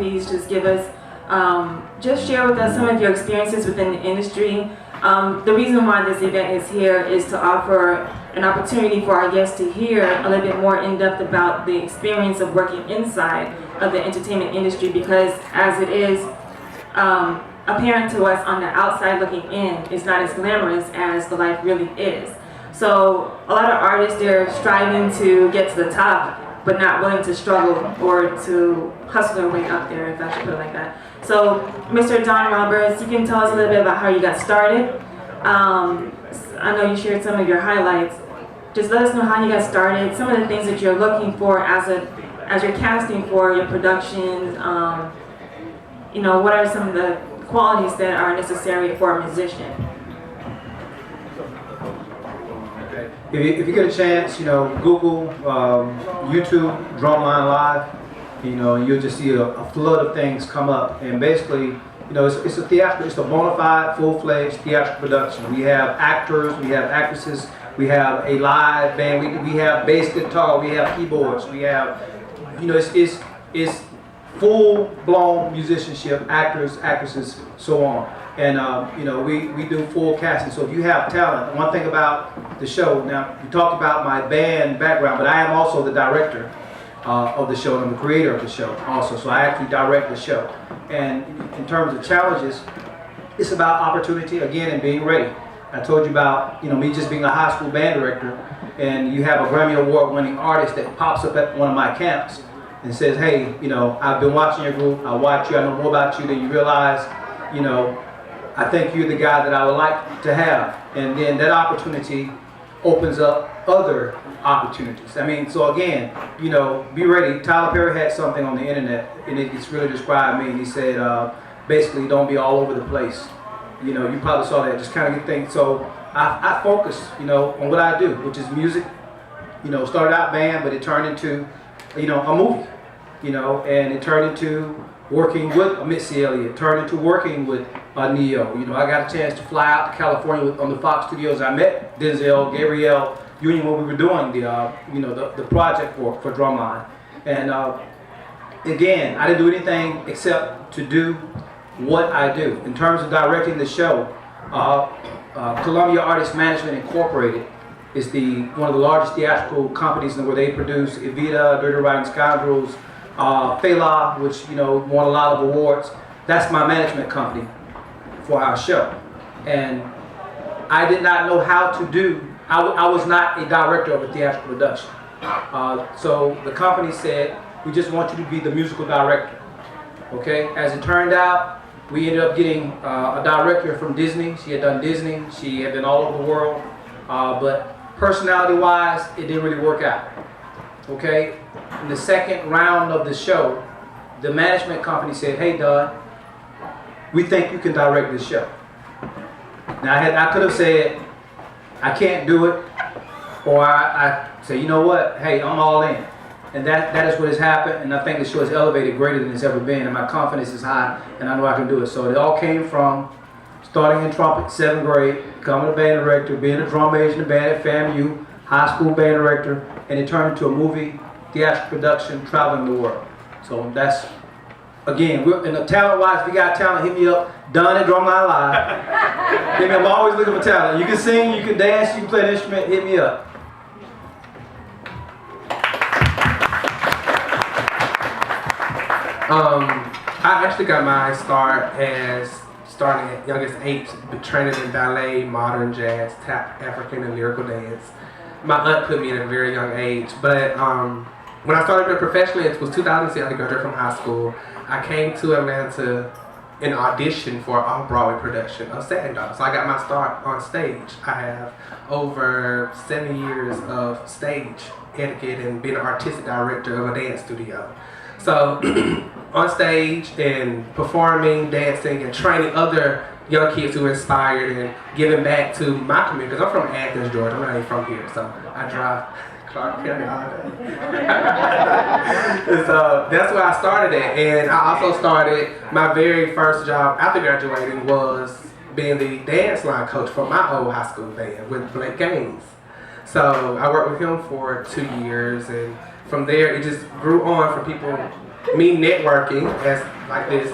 please just give us, just share with us some of your experiences within the industry. The reason why this event is here is to offer an opportunity for our guests to hear a little bit more in depth about the experience of working inside of the entertainment industry, because as it is apparent to us on the outside looking in, it's not as glamorous as the life really is. So a lot of artists, they're striving to get to the top, but not willing to struggle or to hustle their way up there, if I should put it like that. So, Mr. Don Roberts, you can tell us a little bit about how you got started. I know you shared some of your highlights. Just let us know how you got started, some of the things that you're looking for as you're casting for your productions. You know, what are some of the qualities that are necessary for a musician? If you get a chance, you know, Google, YouTube, DrumlineLIVE, you know, and you'll just see a flood of things come up. And basically, you know, it's a theatrical, it's a bona fide, full-fledged theatrical production. We have actors, we have actresses, we have a live band, we have bass guitar, we have keyboards, we have, you know, it's full-blown musicianship, actors, actresses, so on. And you know, we do full casting. So if you have talent, one thing about the show, now you talked about my band background, but I am also the director of the show, and I'm the creator of the show also. So I actually direct the show. And in terms of challenges, it's about opportunity again and being ready. I told you about, you know, me just being a high school band director, and you have a Grammy Award winning artist that pops up at one of my camps and says, hey, you know, I've been watching your group, I watch you, I know more about you than you realize, you know, I think you're the guy that I would like to have. And then that opportunity opens up other opportunities. I mean, so again, you know, be ready. Tyler Perry had something on the internet, and it's really described me. And he said, basically, don't be all over the place. You know, you probably saw that, just kind of get things. So I focus, you know, on what I do, which is music. You know, started out band, but it turned into, you know, a movie. You know, and it turned into working with Missy Elliott, turned into working with Neo. You know, I got a chance to fly out to California on the Fox Studios. I met Denzel, Gabrielle Union when we were doing the, you know, the project for Drumline. And again, I didn't do anything except to do what I do. In terms of directing the show, Columbia Artist Management Incorporated is one of the largest theatrical companies where they produce Evita, Dirty Rotten Scoundrels, Fela, which, you know, won a lot of awards. That's my management company for our show. And I did not know how to do, I was not a director of a theatrical production. So the company said, we just want you to be the musical director. Okay, as it turned out, we ended up getting a director from Disney. She had done Disney, she had been all over the world, but personality-wise, it didn't really work out. Okay, in the second round of the show, the management company said, hey, Don, we think you can direct this show. Now, I could have said, I can't do it, or I say, you know what, hey, I'm all in. And that is what has happened, and I think the show is elevated greater than it's ever been, and my confidence is high, and I know I can do it. So it all came from starting in trumpet, 7th grade, becoming a band director, being a drum major in the band at FAMU, high school band director, and it turned into a movie, theatrical production, traveling the world. So that's, again, and the talent-wise, if you got talent, hit me up. Don at DrumlineLIVE. Hit me up. I'm always looking for talent. You can sing, you can dance, you can play an instrument. Hit me up. I actually got my start starting at youngest age, training in ballet, modern jazz, tap, African, and lyrical dance. My aunt put me in at a very young age, but when I started doing it professionally, it was 2006. I graduated from high school. I came to Atlanta and auditioned for an off-Broadway production of Satin Dolls. So I got my start on stage. I have over 7 years of stage etiquette and being an artistic director of a dance studio. So on stage and performing, dancing, and training other young kids who are inspired and giving back to my community. Because I'm from Athens, Georgia. I'm not even from here, so I drive Clark County all day. So that's where I started at. And I also started, my very first job after graduating was being the dance line coach for my old high school band with Blake Gaines. So I worked with him for 2 years, and from there it just grew on from people me networking as like this,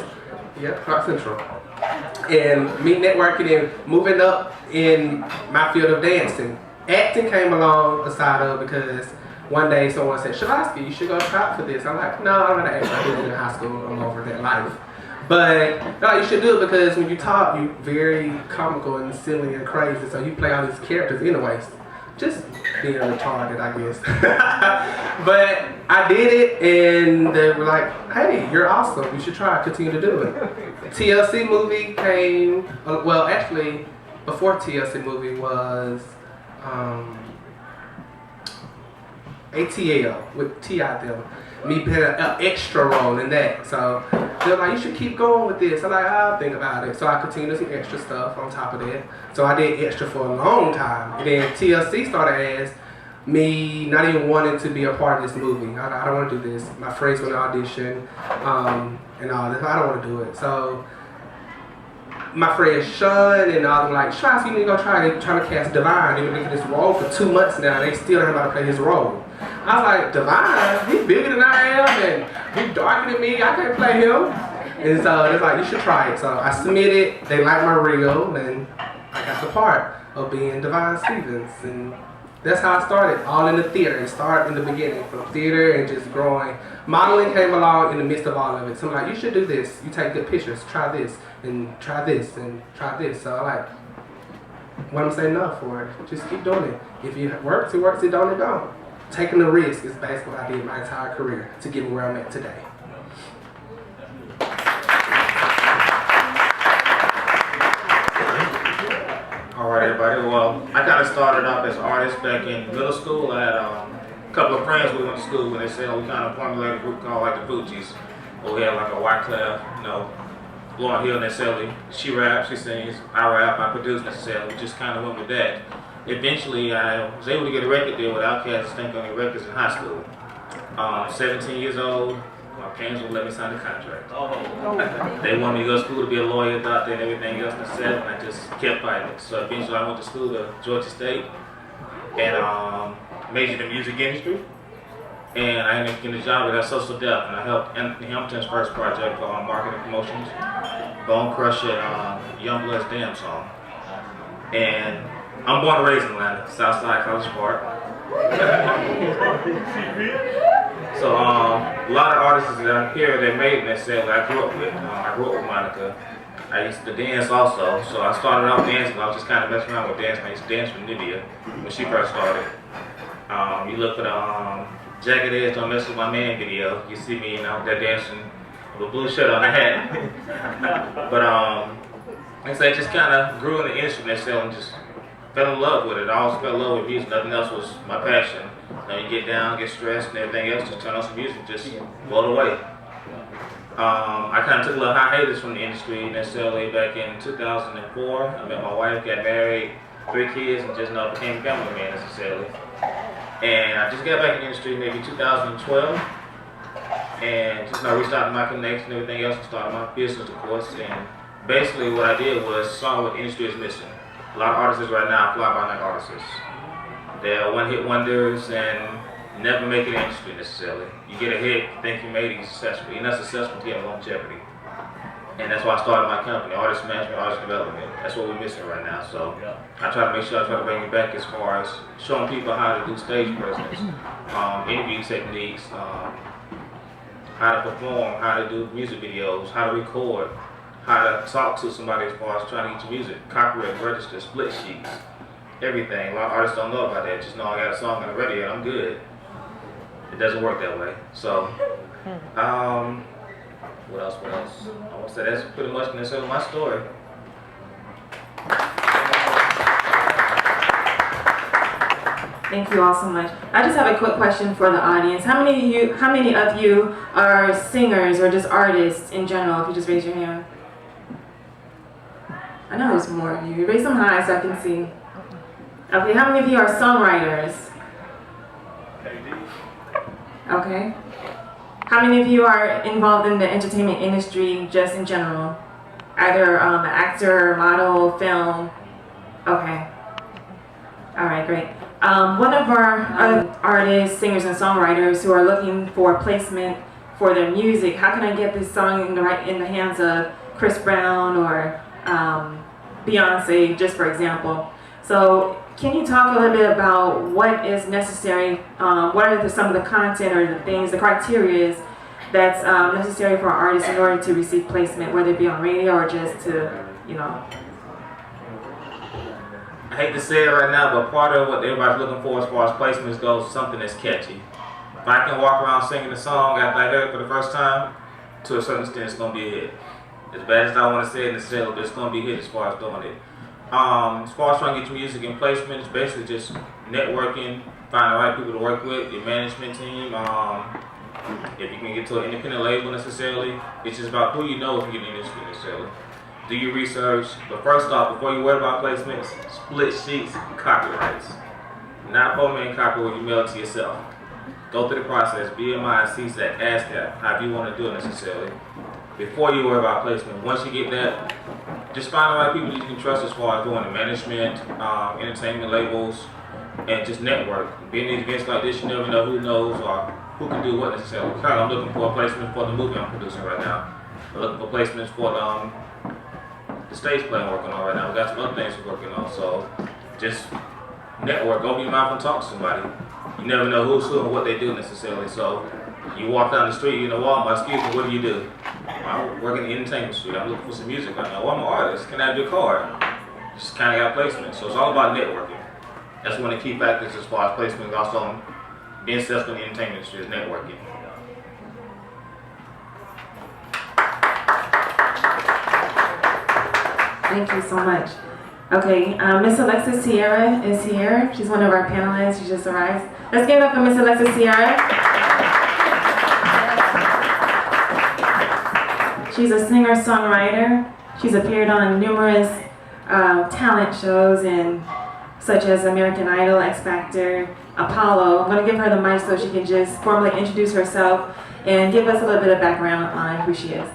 yeah, Clark Central, and me networking and moving up in my field of dancing. Acting came along aside of because one day someone said, Shervoski, you should go try out for this. I'm like, no, I'm not an actor. I did it in high school. I'm over that life. But no, you should do it because when you talk, you're very comical and silly and crazy. So you play all these characters anyways. Just being retarded, I guess. But I did it and they were like, hey, you're awesome. You should try, continue to do it. TLC movie came, well, actually, before TLC movie was ATL with T.I. them. Me playing an extra role in that. So they're like, you should keep going with this. I'm like, I'll think about it. So I continued some extra stuff on top of that. So I did extra for a long time. And then TLC started as me not even wanting to be a part of this movie. I don't want to do this. My friends went to audition and all this. I don't want to do it. So my friend Sean and all them like, Shervoski, you need to go trying to cast Divine. They've been looking at this role for 2 months now. They still don't know how to play his role. I was like, Divine? He's bigger than I am and he's darker than me. I can't play him. And so they're like, you should try it. So I submitted. They liked my reel and I got the part of being Divine Stevens. And that's how I started, all in the theater. It started in the beginning, from theater and just growing. Modeling came along in the midst of all of it. So I'm like, you should do this. You take good pictures, try this, and try this, and try this. So I like, what I'm saying no for it. Just keep doing it. If it works, it works. It don't, it don't. Taking the risk is basically what I did my entire career to get me where I'm at today. All right, everybody. Well, I kind of started off as an artist back in middle school. I had a couple of friends we went to school when they said, we kind of formulated a group called like the Fugees. We had like a white cloud, blonde hair necessarily. She raps, she sings, I rap, I produce necessarily. We just kind of went with that. Eventually, I was able to get a record deal with Outkast Stank on the Records in high school. 17 years old, my parents would let me sign the contract. They wanted me to go to school to be a lawyer, doctor, and everything else necessary, and I just kept fighting. So eventually, I went to school to Georgia State and majored in music industry. And I ended up getting a job at Social Death, and I helped Anthony Hamilton's first project for marketing promotions, Bone Crusher, Youngblood's Damn Song. And I'm born and raised in Atlanta, Southside College Park. So a lot of artists that are here that made necessarily I grew up with. I grew up with Monica. I used to dance also, so I started off dancing. I was just kind of messing around with dance. I used to dance with Nivea when she first started. You look for the Jagged Edge Don't Mess With My Man video. You see me, there dancing with a blue shirt on the hat. But like I said, I just kind of grew in the industry necessarily and just fell in love with it. I always fell in love with music. Nothing else was my passion. You get down, get stressed, and everything else, just turn on some music, just blow it away. I kind of took a little hiatus from the industry necessarily back in 2004. I met my wife, got married, 3 kids, and just became a family man necessarily. And I just got back in the industry maybe 2012, and just restarted my connection and everything else, and started my business, of course. And basically, what I did was saw what the industry is missing. A lot of artists right now are fly-by-night artists. They're one-hit wonders and never make it in the industry necessarily. You get a hit, you think you made it, you're successful. You're not successful until you have longevity. And that's why I started my company, Artist Management, Artist Development. That's what we're missing right now. So I try to make sure I try to bring it back as far as showing people how to do stage presence, interview techniques, how to perform, how to do music videos, how to record, how to talk to somebody as far as trying to get your music, copyright, register, split sheets, everything. A lot of artists don't know about that. Just know I got a song on the radio and I'm good. It doesn't work that way. So, what else? I want to say that's pretty much necessarily my story. Thank you all so much. I just have a quick question for the audience. How many of you are singers or just artists in general? If you just raise your hand. I know there's more of you. Raise them high so I can see. Okay, how many of you are songwriters? Okay. How many of you are involved in the entertainment industry just in general? Either an actor, model, film? Okay. All right, great. One of our artists, singers, and songwriters who are looking for placement for their music. How can I get this song in the hands of Chris Brown or Beyonce, just for example? So can you talk a little bit about what is necessary, what are some of the content or the things, the criteria that's necessary for an artist in order to receive placement, whether it be on radio or just to, you know? I hate to say it right now, but part of what everybody's looking for as far as placements goes is something that's catchy. If I can walk around singing the song after I heard it for the first time, to a certain extent it's going to be a hit. As bad as I want to say it necessarily, but it's going to be a hit as far as doing it. As far as trying to get your music in placement, it's basically just networking, find the right people to work with, your management team. If you can get to an independent label necessarily, it's just about who you know if you get in the industry necessarily. Do your research, but first off, before you worry about placements, split sheets, copyrights. Not man copy where you mail it to yourself. Go through the process, BMI, CSAC, ASCAP, however you want to do it necessarily. Before you worry about placement, once you get that, just find the right people you can trust as far as doing the management, entertainment labels, and just network. Being in events like this, you never know who knows or who can do what necessarily. Currently, I'm looking for a placement for the movie I'm producing right now. I'm looking for placements for the stage play I'm working on right now. We got some other things we're working on, so just network, open your mouth and talk to somebody. You never know who's who and what they do necessarily, so you walk down the street, you're in a Walmart, excuse me, what do? I work in the entertainment street, I'm looking for some music right now. Well, I'm an artist, can I have your card? Just kind of got placement, so it's all about networking. That's one of the key factors as far as placement, also being successful in the entertainment industry is networking. Thank you so much. Okay, Miss Alexis Cierra is here. She's one of our panelists. She just arrived. Let's give it up for Miss Alexis Cierra. She's a singer-songwriter. She's appeared on numerous talent shows such as American Idol, X Factor, Apollo. I'm going to give her the mic so she can just formally introduce herself and give us a little bit of background on who she is.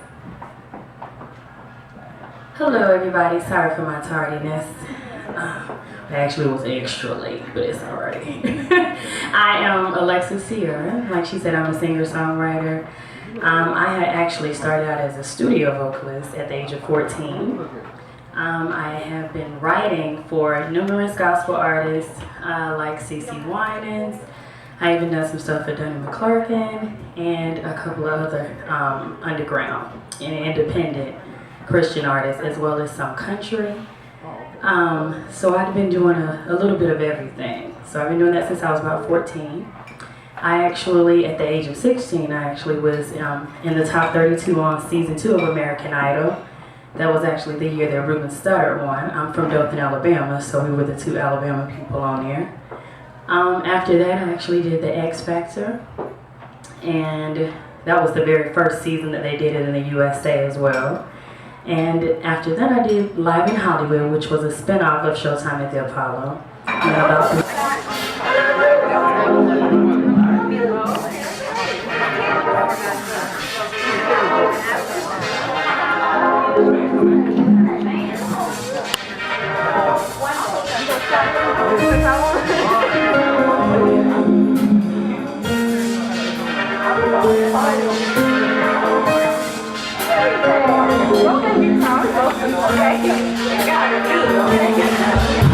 Hello everybody, sorry for my tardiness. I actually was extra late, but it's alright. I am Alexis Sierra. Like she said, I'm a singer-songwriter. I had actually started out as a studio vocalist at the age of 14. I have been writing for numerous gospel artists like CeCe Winans. I even done some stuff for Donnie McClurkin and a couple of other underground and independent Christian artists, as well as some country. So I've been doing a little bit of everything. So I've been doing that since I was about 14. I actually, at the age of 16, I actually was in the top 32 on season 2 of American Idol. That was actually the year that Ruben Studdard won. I'm from Dothan, Alabama, so we were the 2 Alabama people on there. After that, I actually did the X Factor, and that was the very first season that they did it in the USA as well. And after that, I did Live in Hollywood, which was a spinoff of Showtime at the Apollo.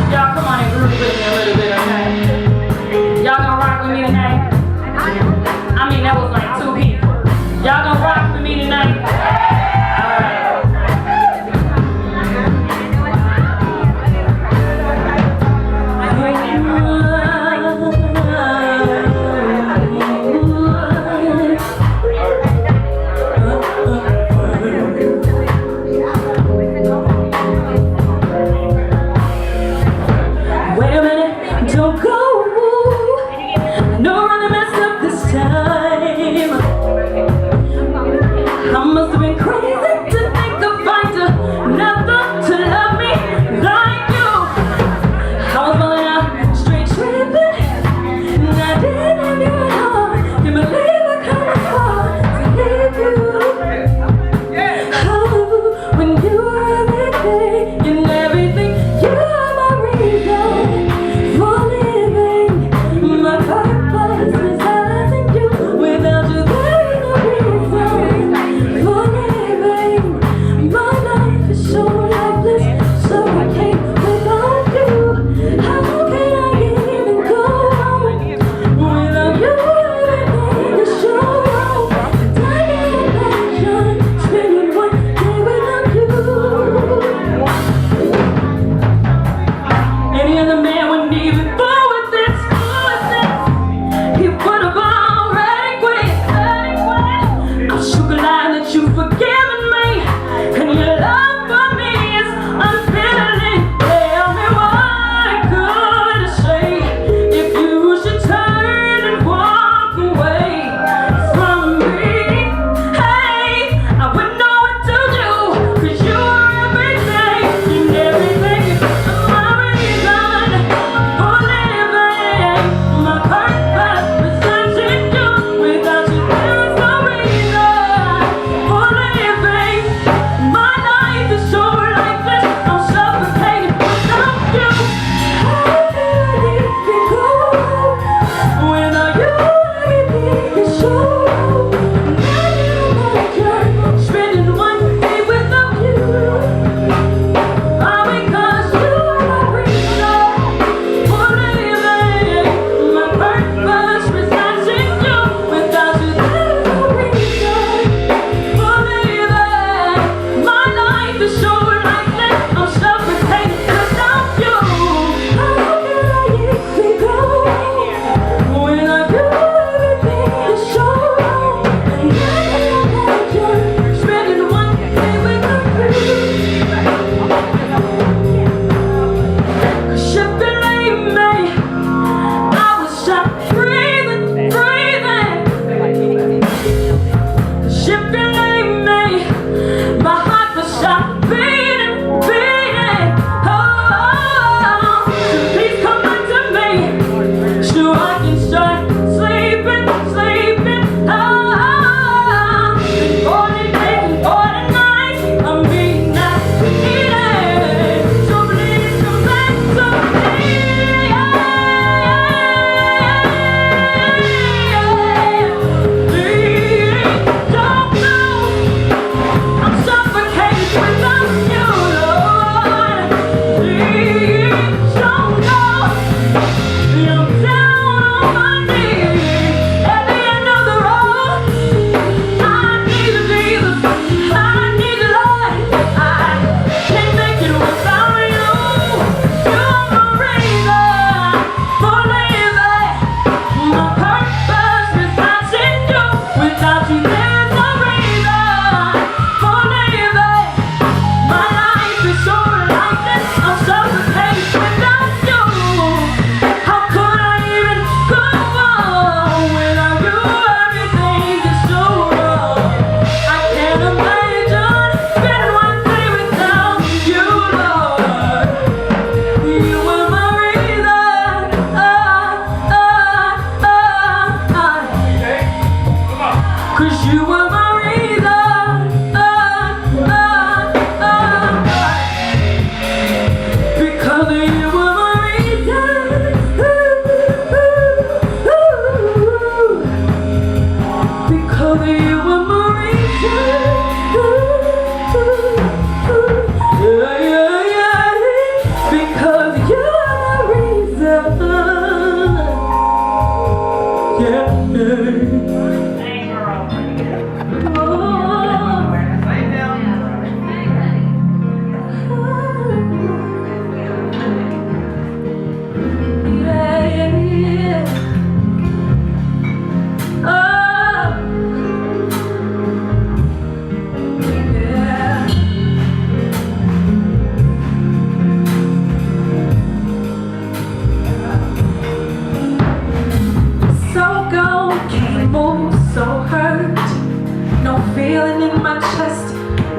Y'all come on and groove with me a little bit, okay? Y'all gonna rock with me tonight? I mean, that was like 2 people. Y'all gonna rock with me tonight?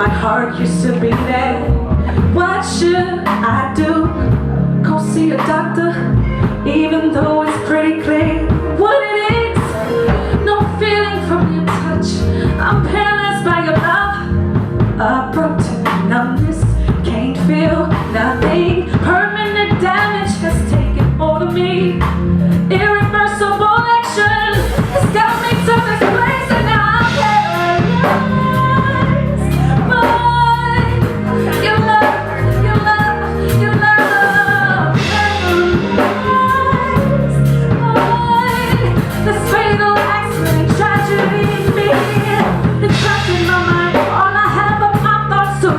My heart used to be there. What should I do? Go see a doctor, even though it's pretty clear what it is. No feeling from your touch. I'm paralyzed by your love. Abrupt numbness, can't feel nothing. Permanent damage has taken hold of me. Irreversible action has got me to this place, and now I'm paralyzed by your love, your love, your love. Paralyzed by this fatal accident, tragedy in me. It's trapped in my mind. All I have are my thoughts to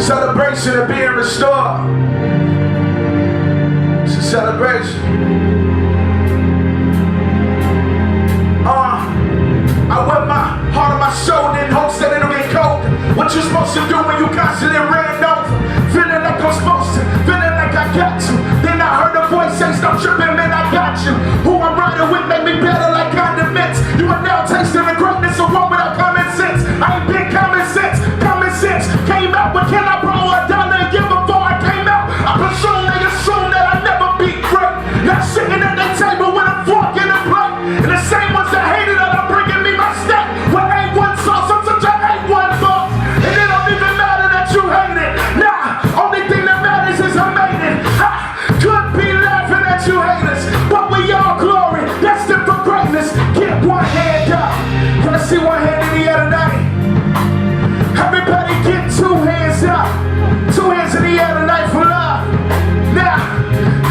Celebration of being restored. It's a celebration. I wear my heart on my shoulder in hopes that it'll get cold. What you supposed to do when you constantly ran over? Feeling like I'm supposed to, feeling like I got to. Then I heard a voice say, stop tripping, man, I got you. Who I'm riding with make me better like condiments. You are now tasting the greatness of one without common sense. I ain't been common sense. Common sense came out, but can I borrow $1 and give before I came out? I presume they assume that I never be great. Not sitting at the table with a fork in the plate. And the same ones that hated it are bringing me my stack. With A1 sauce, I'm such a A1 boss. And it don't even matter that you hate it. Nah, only thing that matters is I made it. Ha! Could be laughing at you haters, but we all glory, destined for greatness. Get one hand up. Can I see one hand in the air tonight? Everybody get 2 hands up. 2 hands in the air tonight for love. Now,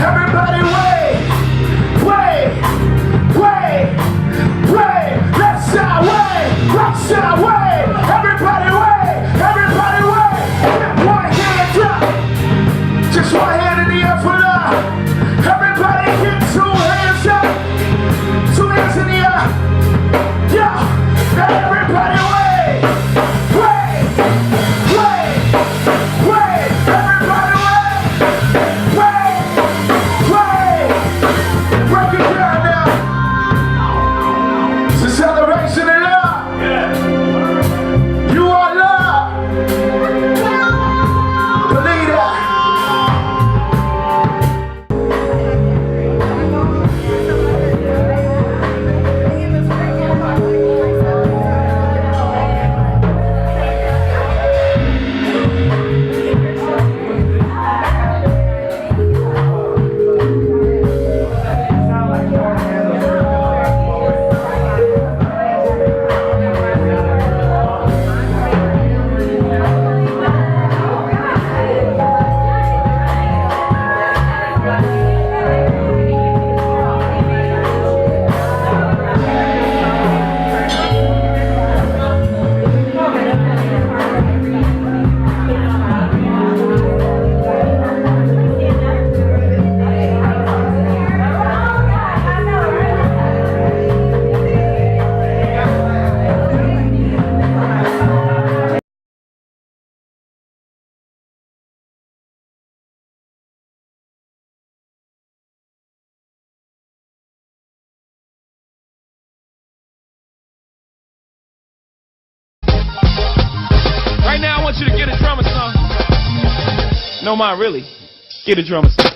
everybody wave, wave, wave, wave. Left side wave, right side wave. Everybody wave, everybody wave. Get one hand up. Just one hand in the air for love. Everybody get 2 hands up. 2 hands in the air. Yeah. Now everybody wave, wave, wave, wave. Everybody wave, wave, wave. Break it down now. It's a celebration of love. You are love. Believe that. Right now, I want you to get a drummer song. No mind, really. Get a drummer song.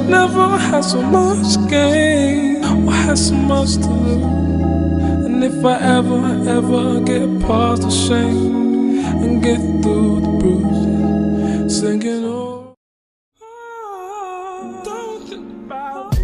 Never had so much gain or had so much to lose. And if I ever get past the shame and get through the bruises, singing oh, don't think about it.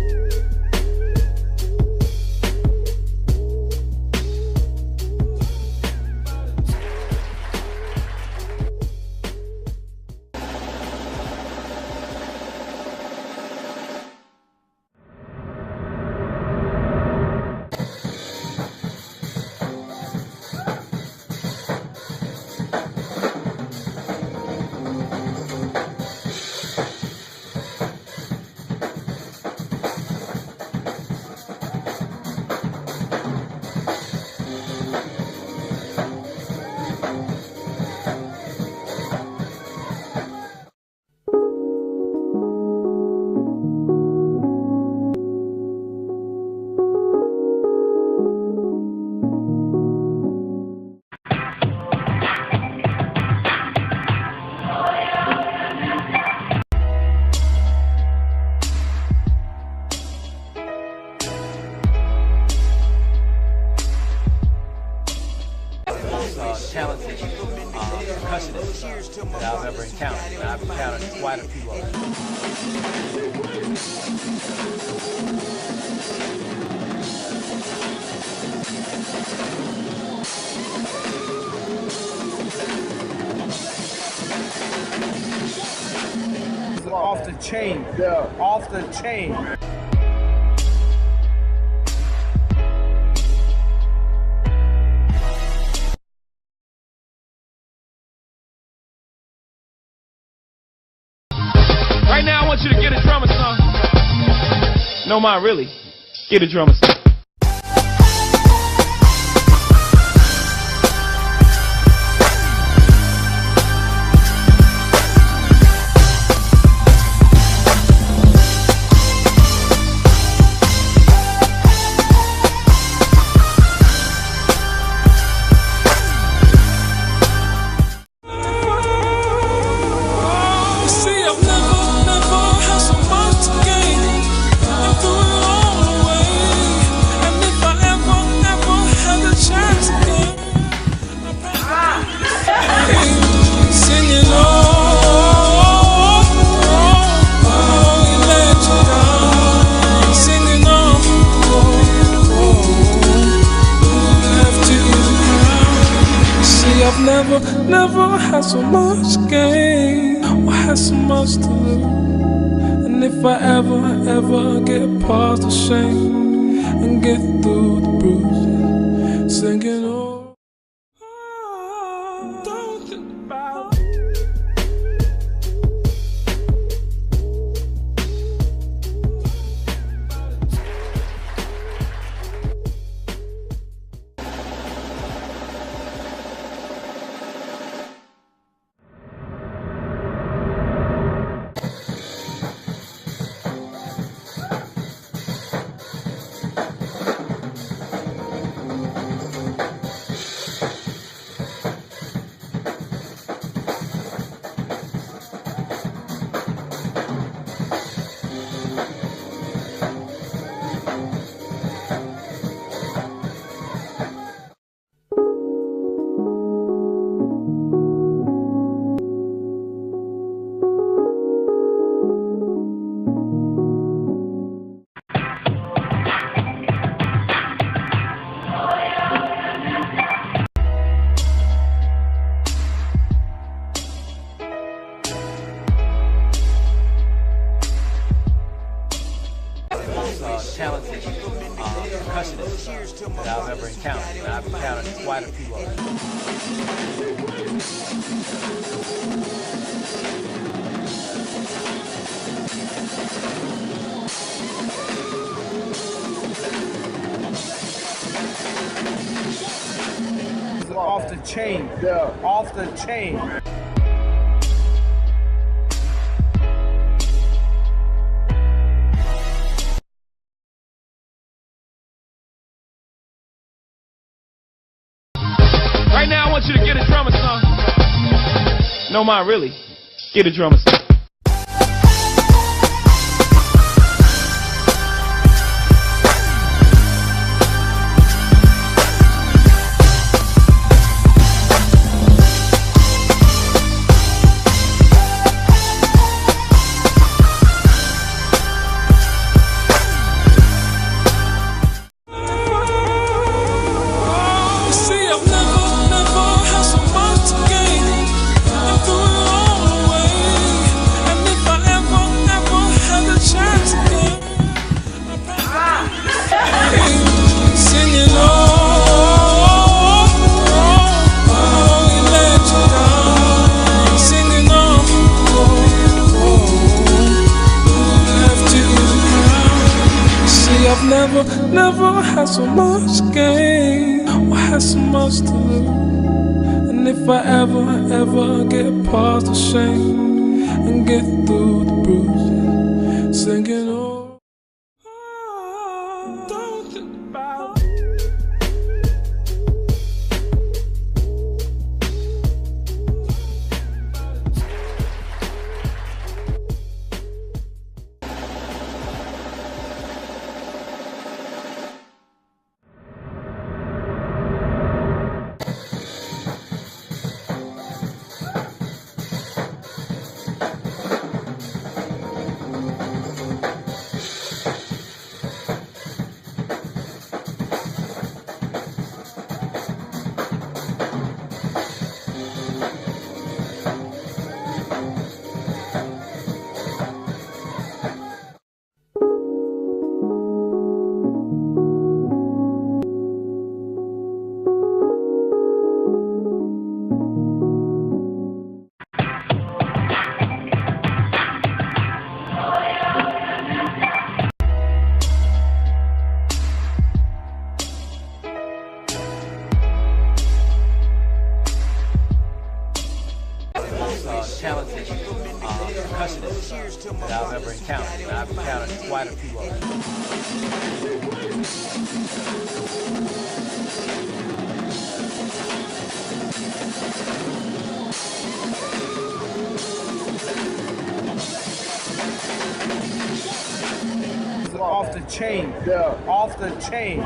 talented percussionists that I've ever encountered. And I've encountered quite a few of them. Off the chain, off the chain. Right now, I want you to get a drummer song. No mind, really. Get a drummer song. Never had so much gain or had so much to lose. And if I ever get past the shame and get through the bruises, singing oh, don't think about it. Talented percussionists that I've ever encountered. And I've encountered quite a few of them. Off the chain, off the chain. Right now, I want you to get a drummer song. No mind, really. Get a drummer song. Never had so much gain or had so much to lose. And if I ever get past the shame and get through the bruises, singing oh, don't think about it. that I've ever encountered. And I've encountered quite a few of them. Off the chain. Yeah. Off the chain.